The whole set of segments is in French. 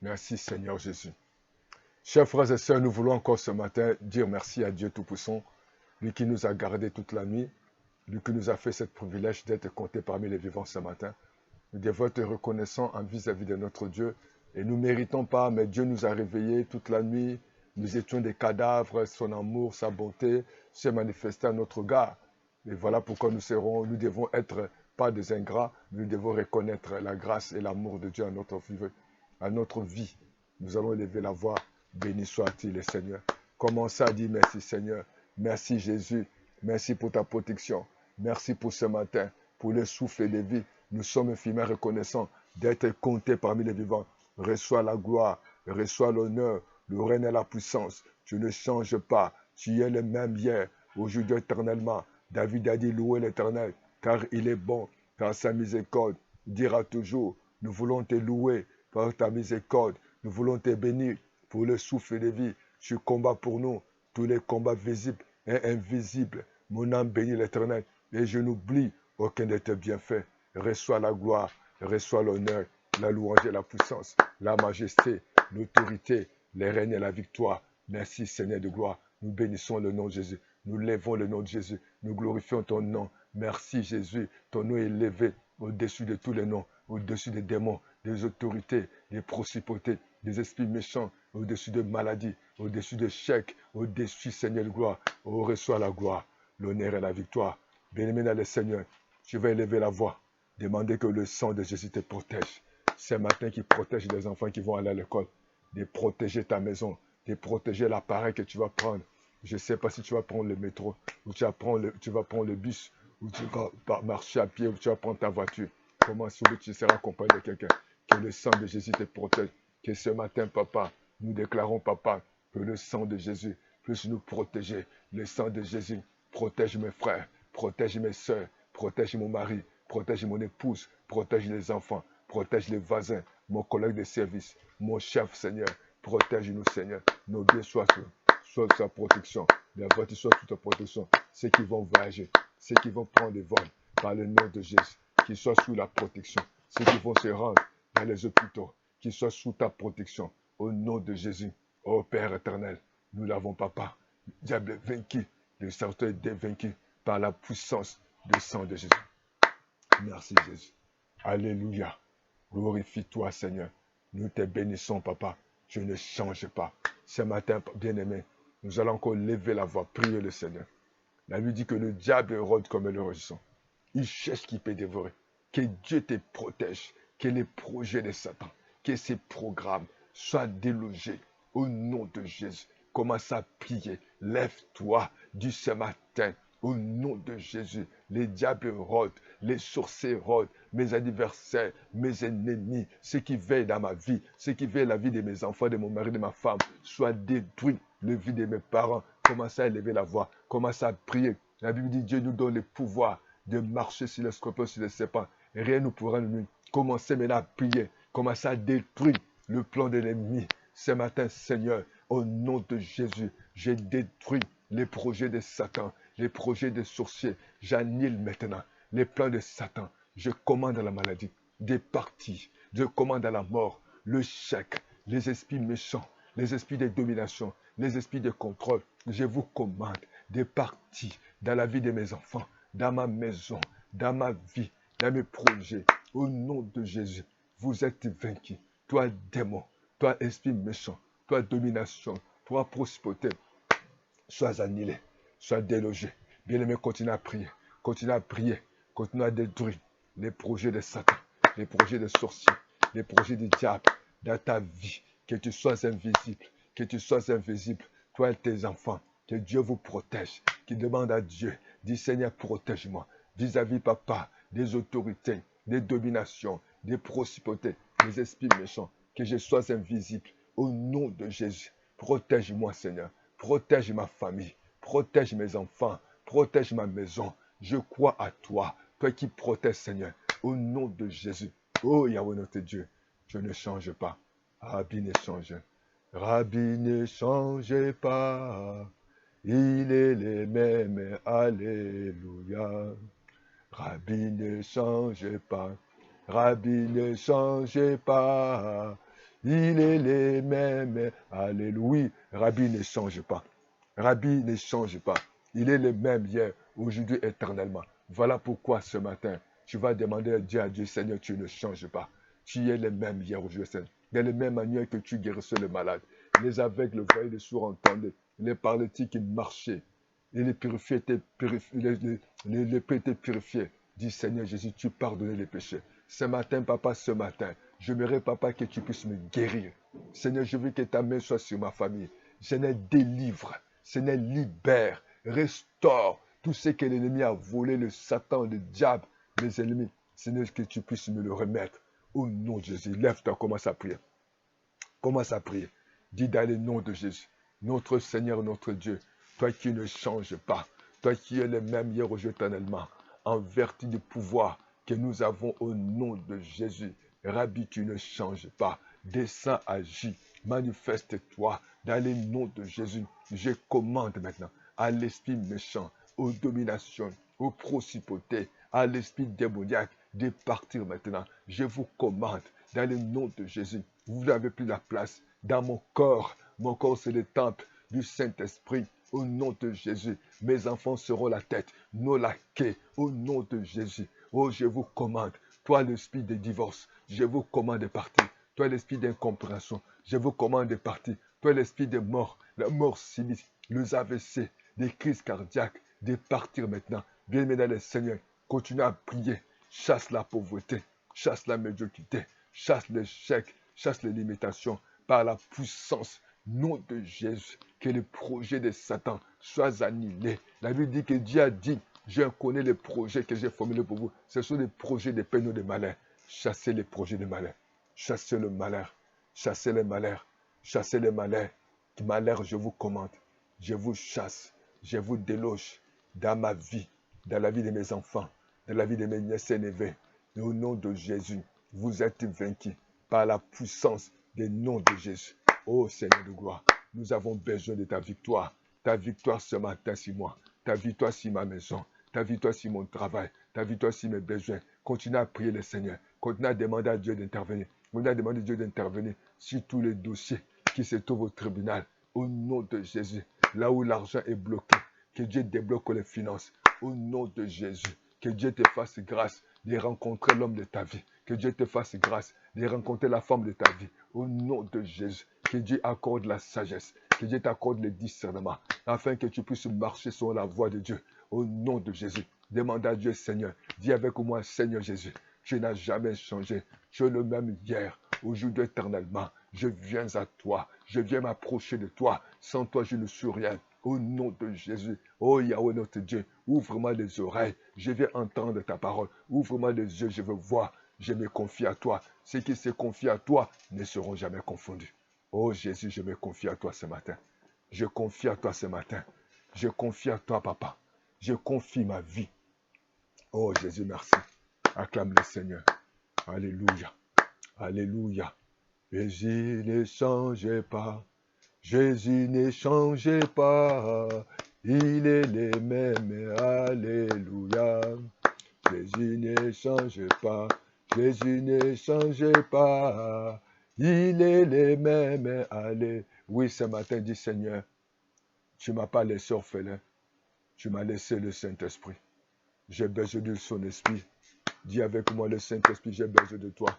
Merci Seigneur Jésus. Chers frères et sœurs, nous voulons encore ce matin dire merci à Dieu Tout-Puissant, lui qui nous a gardés toute la nuit, lui qui nous a fait ce privilège d'être comptés parmi les vivants ce matin. Nous devons être reconnaissants vis-à-vis de notre Dieu. Et nous ne méritons pas, mais Dieu nous a réveillés toute la nuit. Nous étions des cadavres, son amour, sa bonté s'est manifesté à notre regard. Et voilà pourquoi nous devons être pas des ingrats, nous devons reconnaître la grâce et l'amour de Dieu à notre vie. Nous allons élever la voix. Béni soit-il le Seigneur. Commencez à dire merci Seigneur. Merci Jésus. Merci pour ta protection. Merci pour ce matin, pour le souffle de vie. Nous sommes infiniment reconnaissants d'être comptés parmi les vivants. Reçois la gloire, reçois l'honneur, le règne et la puissance. Tu ne changes pas. Tu es le même hier, aujourd'hui éternellement. David a dit louer l'Éternel, car il est bon, car sa miséricorde dira toujours. Nous voulons te louer par ta miséricorde. Nous voulons te bénir pour le souffle de vie. Tu combats pour nous tous les combats visibles et invisibles. Mon âme bénit l'Éternel et je n'oublie aucun de tes bienfaits. Reçois la gloire, reçois l'honneur, la louange et la puissance, la majesté, l'autorité, les règnes et la victoire. Merci Seigneur de gloire. Nous bénissons le nom de Jésus. Nous lèvons le nom de Jésus. Nous glorifions ton nom. Merci Jésus. Ton nom est élevé au-dessus de tous les noms, au-dessus des démons, des autorités, des principautés, des esprits méchants, au-dessus de maladies, au-dessus de chèques, au-dessus, Seigneur de gloire. Oh, reçois la gloire, l'honneur et la victoire. Béni le Seigneur. Tu vas élever la voix. Demander que le sang de Jésus te protège. C'est matin qui protège les enfants qui vont aller à l'école. De protéger ta maison, de protéger l'appareil que tu vas prendre. Je ne sais pas si tu vas prendre le métro, ou tu vas prendre le bus, ou tu vas marcher à pied, ou tu vas prendre ta voiture. Comment celui tu seras accompagné de quelqu'un. Que le sang de Jésus te protège. Que ce matin, papa, nous déclarons, papa, que le sang de Jésus puisse nous protéger. Le sang de Jésus protège mes frères, protège mes soeurs, protège mon mari, protège mon épouse, protège les enfants, protège les voisins, mon collègue de service, mon chef, Seigneur. Protège-nous, Seigneur. Nos biens soient sous sa protection. La voiture soit sous ta protection. Ceux qui vont voyager, ceux qui vont prendre des vols par le nom de Jésus, qu'ils soient sous la protection. Ceux qui vont se rendre dans les hôpitaux, qu'ils soient sous ta protection. Au nom de Jésus, ô Père éternel, nous l'avons, papa. Le diable est vaincu, le Satan est vaincu par la puissance du sang de Jésus. Merci Jésus. Alléluia. Glorifie-toi, Seigneur. Nous te bénissons, papa. Je ne change pas. Ce matin, bien-aimé, nous allons encore lever la voix, prier le Seigneur. La Bible dit que le diable rôde comme le rugissant. Il cherche qui peut dévorer. Que Dieu te protège. Que les projets de Satan, que ses programmes soient délogés au nom de Jésus. Commence à prier. Lève-toi du ce matin. Au nom de Jésus, les diables rôdent, les sorciers rôdent, mes adversaires, mes ennemis, ceux qui veillent dans ma vie, ceux qui veillent la vie de mes enfants, de mon mari, de ma femme, soient détruits, la vie de mes parents. Commencez à élever la voix, commencez à prier. La Bible dit, Dieu nous donne le pouvoir de marcher sur les scorpions, sur les serpents. Rien ne pourra nous nuire. Commencez maintenant à prier, commencez à détruire le plan de l'ennemi. Ce matin, Seigneur, au nom de Jésus, j'ai détruit les projets de Satan, les projets des sorciers. J'annule maintenant les plans de Satan. Je commande à la maladie, des parties. Je commande à la mort, le chèque, les esprits méchants, les esprits de domination, les esprits de contrôle. Je vous commande des parties dans la vie de mes enfants, dans ma maison, dans ma vie, dans mes projets. Au nom de Jésus, vous êtes vaincus. Toi, démon, toi, esprit méchant, toi, domination, toi, prospérité, sois annulé, sois délogé. Bien-aimé, continue à prier, continue à détruire les projets de Satan, les projets des sorciers, les projets du diable dans ta vie. Que tu sois invisible, toi et tes enfants. Que Dieu vous protège, qui demande à Dieu, dis Seigneur, protège-moi vis-à-vis, papa, des autorités, des dominations, des principautés, des esprits méchants, que je sois invisible. Au nom de Jésus, protège-moi, Seigneur. Protège ma famille, protège mes enfants, protège ma maison. Je crois à toi, toi qui protèges, Seigneur. Au nom de Jésus. Oh Yahweh notre Dieu, je ne change pas. Rabbi ne change. Rabbi ne change pas. Il est le même. Alléluia. Rabbi ne change pas. Rabbi ne change pas. Il est les mêmes. Alléluia. Rabbi ne change pas. Rabbi ne change pas. Il est le même hier, aujourd'hui, éternellement. Voilà pourquoi ce matin, tu vas demander à Dieu, Seigneur, tu ne changes pas. Tu es le même hier, aujourd'hui, Seigneur. De la même manière que tu guérissais les malades, les aveugles voyaient, les sourds entendaient, les paralytiques marchaient, et les purifiés étaient purifiés, les péchés étaient purifiés. Dis Seigneur Jésus, tu pardonnais les péchés. Ce matin, papa, ce matin, j'aimerais, papa, que tu puisses me guérir. Seigneur, je veux que ta main soit sur ma famille. Seigneur, délivre. Seigneur, libère, restaure tout ce que l'ennemi a volé, le Satan, le diable, les ennemis. Seigneur, que tu puisses me le remettre. Au nom de Jésus, lève-toi, commence à prier. Commence à prier. Dis dans le nom de Jésus, notre Seigneur, notre Dieu, toi qui ne changes pas, toi qui es le même hier, aujourd'hui, éternellement, en vertu du pouvoir que nous avons au nom de Jésus. Rabbi, tu ne changes pas. Descends, agis, manifeste-toi dans le nom de Jésus. Je commande maintenant à l'esprit méchant, aux dominations, aux principautés, à l'esprit démoniaque de partir maintenant. Je vous commande dans le nom de Jésus. Vous n'avez plus la place dans mon corps. Mon corps, c'est le temple du Saint-Esprit. Au nom de Jésus, mes enfants seront la tête, non la queue. Au nom de Jésus, oh, je vous commande. Toi, l'esprit de divorce, je vous commande de partir. Toi, l'esprit d'incompréhension, je vous commande de partir. Toi, l'esprit de mort, la mort sinistre, les AVC, les crises cardiaques, de partir maintenant. Bien-aimé le Seigneur, continue à prier. Chasse la pauvreté, chasse la médiocrité, chasse l'échec, chasse les limitations par la puissance, nom de Jésus, que le projet de Satan soit annihilé. La Bible dit que Dieu a dit, je connais les projets que j'ai formulés pour vous. Ce sont des projets de peine ou de malheur. Chassez les projets de malheur. Chassez le malheur. Chassez les malheurs. Chassez les malheurs. Malheur, je vous commande. Je vous chasse. Je vous déloge dans ma vie, dans la vie de mes enfants, dans la vie de mes nièces et neveux. Au nom de Jésus, vous êtes vaincus par la puissance du nom de Jésus. Oh Seigneur de gloire, nous avons besoin de ta victoire. Ta victoire ce matin sur moi. Ta victoire sur ma maison. Ta victoire sur mon travail. Ta victoire sur mes besoins. Continue à prier le Seigneur. Continue à demander à Dieu d'intervenir. Continue à demander à Dieu d'intervenir sur tous les dossiers qui se trouvent au tribunal. Au nom de Jésus. Là où l'argent est bloqué. Que Dieu débloque les finances. Au nom de Jésus. Que Dieu te fasse grâce de rencontrer l'homme de ta vie. Que Dieu te fasse grâce de rencontrer la femme de ta vie. Au nom de Jésus. Que Dieu accorde la sagesse. Que Dieu t'accorde le discernement. Afin que tu puisses marcher sur la voie de Dieu. Au nom de Jésus. Demande à Dieu, Seigneur. Dis avec moi, Seigneur Jésus. Tu n'as jamais changé. Tu es le même hier, aujourd'hui, éternellement. Je viens à toi. Je viens m'approcher de toi. Sans toi, je ne suis rien. Au nom de Jésus. Oh Yahweh notre Dieu, ouvre-moi les oreilles. Je vais entendre ta parole. Ouvre-moi les yeux, je veux voir. Je me confie à toi. Ceux qui se confient à toi ne seront jamais confondus. Oh Jésus, je me confie à toi ce matin. Je confie à toi ce matin. Je confie à toi, papa. Je confie ma vie. Oh Jésus, merci. Acclame le Seigneur. Alléluia. Alléluia. Jésus ne change pas. Jésus ne change pas. Il est le même. Alléluia. Jésus ne change pas. Jésus ne change pas. Il est le même. Allez. Oui, ce matin, dit Seigneur, tu ne m'as pas laissé orphelin. Tu m'as laissé le Saint-Esprit. J'ai besoin de son esprit. Dis avec moi, le Saint-Esprit, j'ai besoin de toi.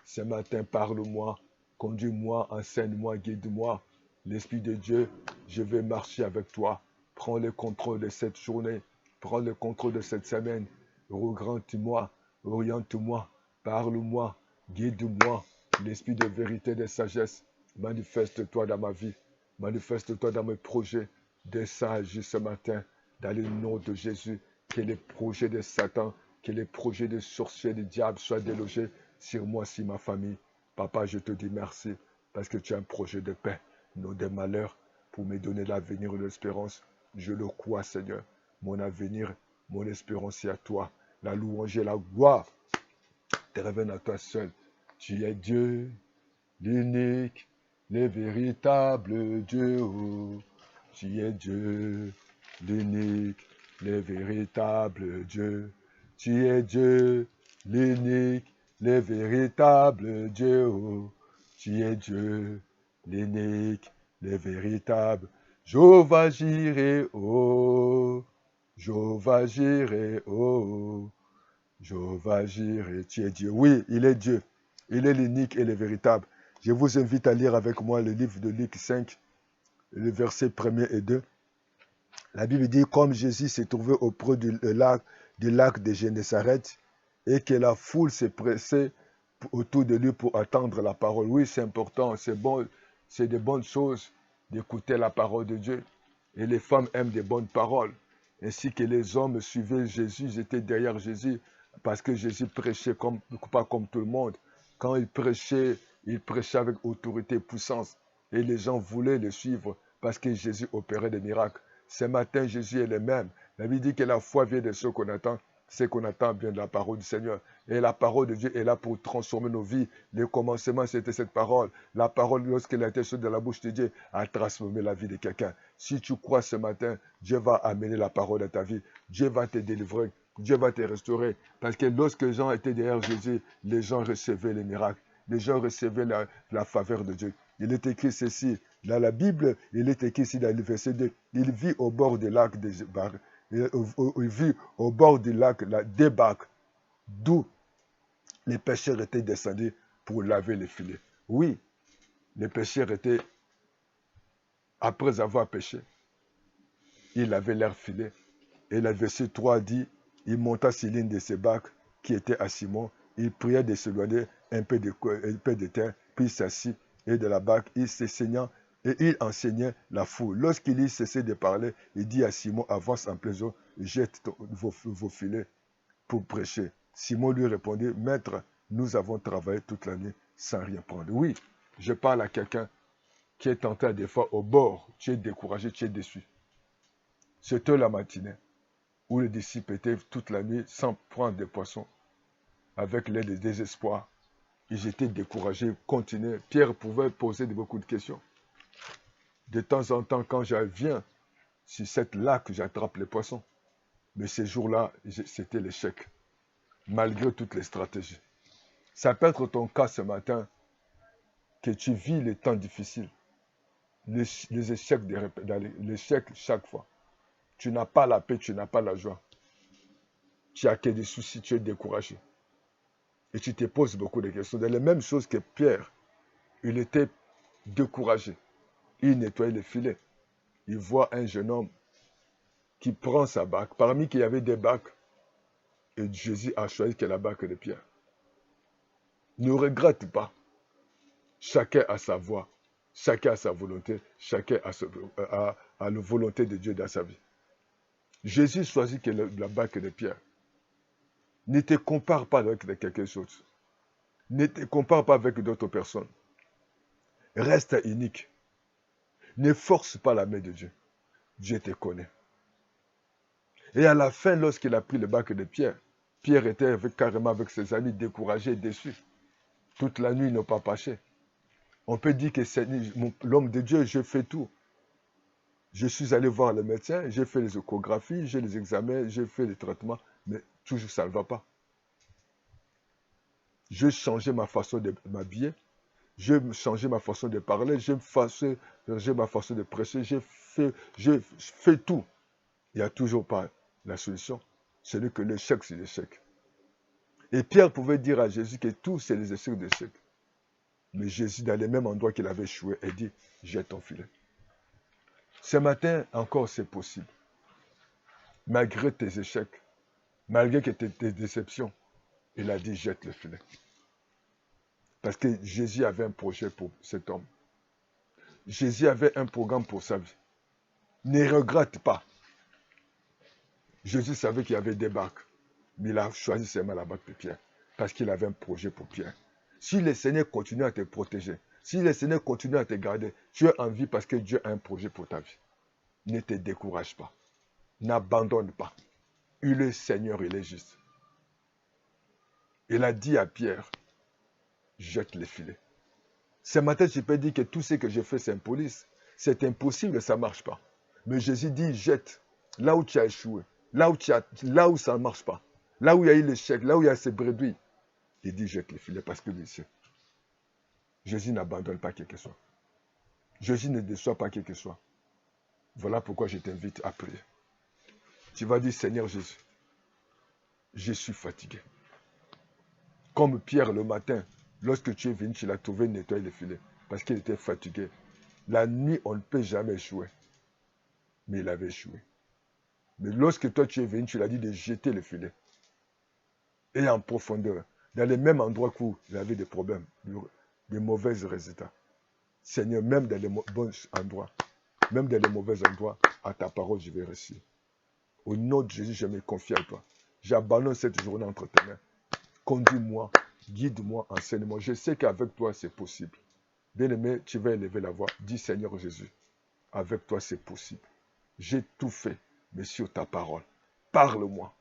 Ce matin, parle-moi, conduis-moi, enseigne-moi, guide-moi. L'Esprit de Dieu, je vais marcher avec toi. Prends le contrôle de cette journée. Prends le contrôle de cette semaine. Regrante-moi, oriente-moi, parle-moi, guide-moi. L'Esprit de vérité et de sagesse, manifeste-toi dans ma vie. Manifeste-toi dans mes projets. Descends agir ce matin dans le nom de Jésus. Que les projets de Satan, que les projets de sorciers, de diables soient délogés sur moi, sur ma famille. Papa, je te dis merci parce que tu as un projet de paix, non de malheur, pour me donner l'avenir et l'espérance. Je le crois, Seigneur. Mon avenir, mon espérance est à toi. La louange et la gloire te reviennent à toi seul. Tu es Dieu, l'unique, le véritable Dieu. Tu es Dieu, l'unique, le véritable Dieu. Tu es Dieu, l'unique, le véritable Dieu. Tu es Dieu, l'unique, le véritable. Jéhovah Jireh, oh. Jéhovah Jireh, oh. Jéhovah Jireh, tu es Dieu. Oui, il est Dieu. Il est l'unique et le véritable. Je vous invite à lire avec moi le livre de Luc 5, le verset 1er et 2. La Bible dit, comme Jésus s'est trouvé auprès du lac de Génézareth et que la foule s'est pressée autour de lui pour attendre la parole. Oui, c'est important, c'est bon, c'est de bonnes choses d'écouter la parole de Dieu. Et les femmes aiment des bonnes paroles. Ainsi que les hommes suivaient Jésus, ils étaient derrière Jésus parce que Jésus prêchait pas comme tout le monde. Quand il prêchait avec autorité et puissance. Et les gens voulaient le suivre parce que Jésus opérait des miracles. Ce matin, Jésus est le même. La Bible dit que la foi vient de ce qu'on attend. Ce qu'on attend vient de la parole du Seigneur. Et la parole de Dieu est là pour transformer nos vies. Le commencement, c'était cette parole. La parole, lorsqu'elle a été sortie de la bouche de Dieu, a transformé la vie de quelqu'un. Si tu crois ce matin, Dieu va amener la parole à ta vie. Dieu va te délivrer. Dieu va te restaurer. Parce que lorsque les gens étaient derrière Jésus, les gens recevaient les miracles. Les gens recevaient la faveur de Dieu. Il est écrit ceci. Dans la Bible, il est écrit ici dans le verset 2. Il vit au bord du lac de il vit au bord du lac des bacs, d'où les pêcheurs étaient descendus pour laver les filets. Oui, les pêcheurs étaient, après avoir pêché, ils lavaient leurs filets. Et le verset 3 dit, il monta sur l'une de ces bacs qui était à Simon. Il pria de se garder un peu de terre, puis il s'assit, et de la bac, il s'essaignant, et il enseignait la foule. Lorsqu'il y cessait de parler, il dit à Simon, avance en plein eau, jette vos filets pour prêcher. Simon lui répondit, maître, nous avons travaillé toute la nuit sans rien prendre. Oui, je parle à quelqu'un qui est tenté des fois au bord, tu es découragé, tu es déçu. C'était la matinée où les disciples étaient toute la nuit sans prendre de poissons, avec l'aide du désespoir. Ils étaient découragés, continuaient. Pierre pouvait poser beaucoup de questions. De temps en temps, quand je viens sur cette lac, j'attrape les poissons. Mais ces jours-là, c'était l'échec, malgré toutes les stratégies. Ça peut être ton cas ce matin, que tu vis les temps difficiles, les échecs, l'échec chaque fois. Tu n'as pas la paix, tu n'as pas la joie. Tu as que des soucis, tu es découragé. Et tu te poses beaucoup de questions. C'est la même chose que Pierre. Il était découragé. Il nettoyait les filets. Il voit un jeune homme qui prend sa barque. Parmi qui y avait des barques, et Jésus a choisi que la barque de Pierre. Ne regrette pas. Chacun a sa voie. Chacun a sa volonté. Chacun a la volonté de Dieu dans sa vie. Jésus choisit que la barque de Pierre. Ne te compare pas avec quelque chose. Ne te compare pas avec d'autres personnes. Reste unique. Ne force pas la main de Dieu. Dieu te connaît. Et à la fin, lorsqu'il a pris le bac de Pierre, Pierre était carrément avec ses amis découragés, déçus. Toute la nuit, ils n'ont pas pêché. On peut dire que l'homme de Dieu, je fais tout. Je suis allé voir le médecin, j'ai fait les échographies, j'ai les examens, j'ai fait les traitements, mais toujours ça ne va pas. J'ai changé ma façon de m'habiller, j'ai changé ma façon de parler, j'ai changé ma façon de prêcher, j'ai fait tout. Il n'y a toujours pas la solution. C'est que l'échec, c'est l'échec. Et Pierre pouvait dire à Jésus que tout, c'est les échecs d'échec. Mais Jésus, dans le même endroit qu'il avait échoué, a dit, jette ton filet. Ce matin, encore, c'est possible. Malgré tes échecs, malgré tes déceptions, il a dit, jette le filet. Parce que Jésus avait un projet pour cet homme. Jésus avait un programme pour sa vie. Ne regrette pas. Jésus savait qu'il y avait des barques, mais il a choisi seulement la barque de Pierre, parce qu'il avait un projet pour Pierre. Si le Seigneur continue à te protéger, si le Seigneur continue à te garder, tu es en vie parce que Dieu a un projet pour ta vie. Ne te décourage pas. N'abandonne pas. Il est Seigneur, il est juste. Il a dit à Pierre, jette les filets. Ce matin, je peux dire que tout ce que je fais, c'est impolice. C'est impossible, ça ne marche pas. Mais Jésus dit, jette là où tu as échoué, là où ça ne marche pas, là où il y a eu l'échec, là où il y a ces brebis. Il dit, jette les filets parce que je Jésus n'abandonne pas qui que ce soit. Jésus ne déçoit pas qui que ce soit. Voilà pourquoi je t'invite à prier. Tu vas dire, Seigneur Jésus, je suis fatigué. Comme Pierre le matin, lorsque tu es venu, tu l'as trouvé nettoyer les filets, parce qu'il était fatigué. La nuit, on ne peut jamais échouer. Mais il avait échoué. Mais lorsque toi tu es venu, tu l'as dit de jeter le filet. Et en profondeur, dans les mêmes endroits où il avait des problèmes, des mauvais résultats. Seigneur, même dans les bons endroits, même dans les mauvais endroits, à ta parole, je vais réussir. Au nom de Jésus, je me confie à toi. J'abandonne cette journée entre tes mains. Conduis-moi, guide-moi, enseigne-moi. Je sais qu'avec toi, c'est possible. Bien-aimé, tu vas élever la voix. Dis, Seigneur Jésus, avec toi, c'est possible. J'ai tout fait, mais sur ta parole. Parle-moi.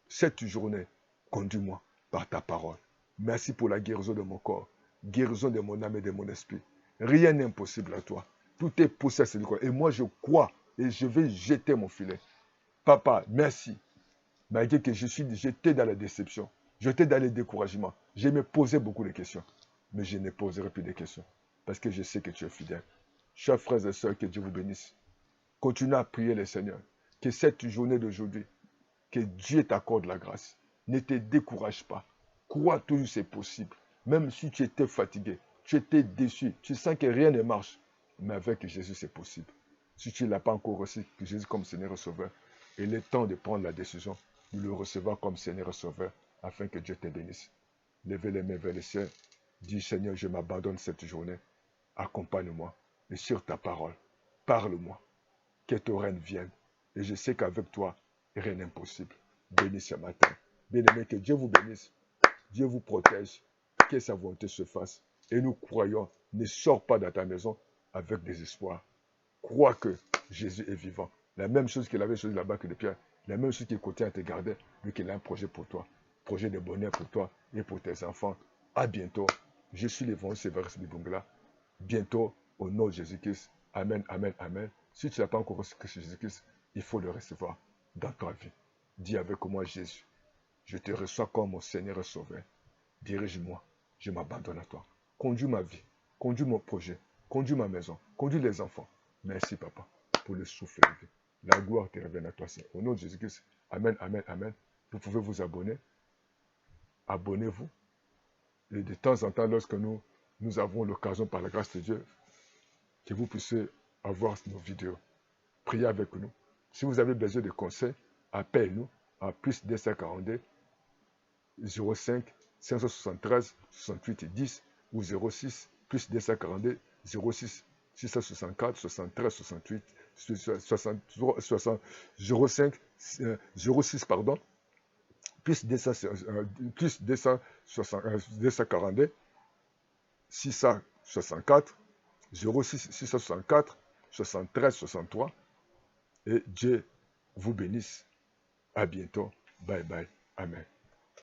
Cette journée, conduis-moi par ta parole. Merci pour la guérison de mon corps, guérison de mon âme et de mon esprit. Rien n'est impossible à toi. Tout est possible à celui qui croit. Et moi, je crois et je vais jeter mon filet. Papa, merci. Malgré que j'étais dans la déception, j'étais dans le découragement, je me posais beaucoup de questions. Mais je ne poserai plus de questions parce que je sais que tu es fidèle. Chers frères et sœurs, que Dieu vous bénisse. Continuez à prier le Seigneur. Que cette journée d'aujourd'hui, que Dieu t'accorde la grâce. Ne te décourage pas. Crois toujours c'est possible. Même si tu étais fatigué, tu étais déçu, tu sens que rien ne marche. Mais avec Jésus, c'est possible. Si tu ne l'as pas encore reçu, que Jésus comme Seigneur et Sauveur, il est temps de prendre la décision de le recevoir comme Seigneur et Sauveur afin que Dieu te bénisse. Levez les mains vers le ciel. Dis Seigneur, je m'abandonne cette journée. Accompagne-moi et sur ta parole. Parle-moi. Que ton règne vienne. Et je sais qu'avec toi, rien n'est impossible. Bénis ce matin. Bien-aimé, que Dieu vous bénisse. Dieu vous protège. Que sa volonté se fasse. Et nous croyons, ne sors pas dans ta maison avec des espoirs. Crois que Jésus est vivant. La même chose qu'il avait choisi là-bas que de Pierre. La même chose qu'il continue à te garder. Lui qu'il a un projet pour toi. Projet de bonheur pour toi et pour tes enfants. À bientôt. Je suis l'évangile Sévérus Bibungla. Bientôt, au nom de Jésus-Christ. Amen, amen, amen. Si tu n'as pas encore reçu Jésus-Christ, il faut le recevoir dans ta vie. Dis avec moi, Jésus, je te reçois comme mon Seigneur et Sauveur. Dirige-moi, je m'abandonne à toi. Conduis ma vie, conduis mon projet, conduis ma maison, conduis les enfants. Merci, Papa, pour le souffle de vie. La gloire te revienne à toi, Seigneur. Au nom de Jésus-Christ, amen, amen, amen. Vous pouvez vous abonner. Abonnez-vous. Et de temps en temps, lorsque nous avons l'occasion, par la grâce de Dieu, que vous puissiez avoir nos vidéos. Priez avec nous. Si vous avez besoin de conseils, appelez-nous à plus 242 05 573 68 10 ou 06 plus 242 06 664 73 68 05 06 pardon plus 242 664 06 664 73 63 et Dieu vous bénisse. À bientôt. Bye bye. Amen.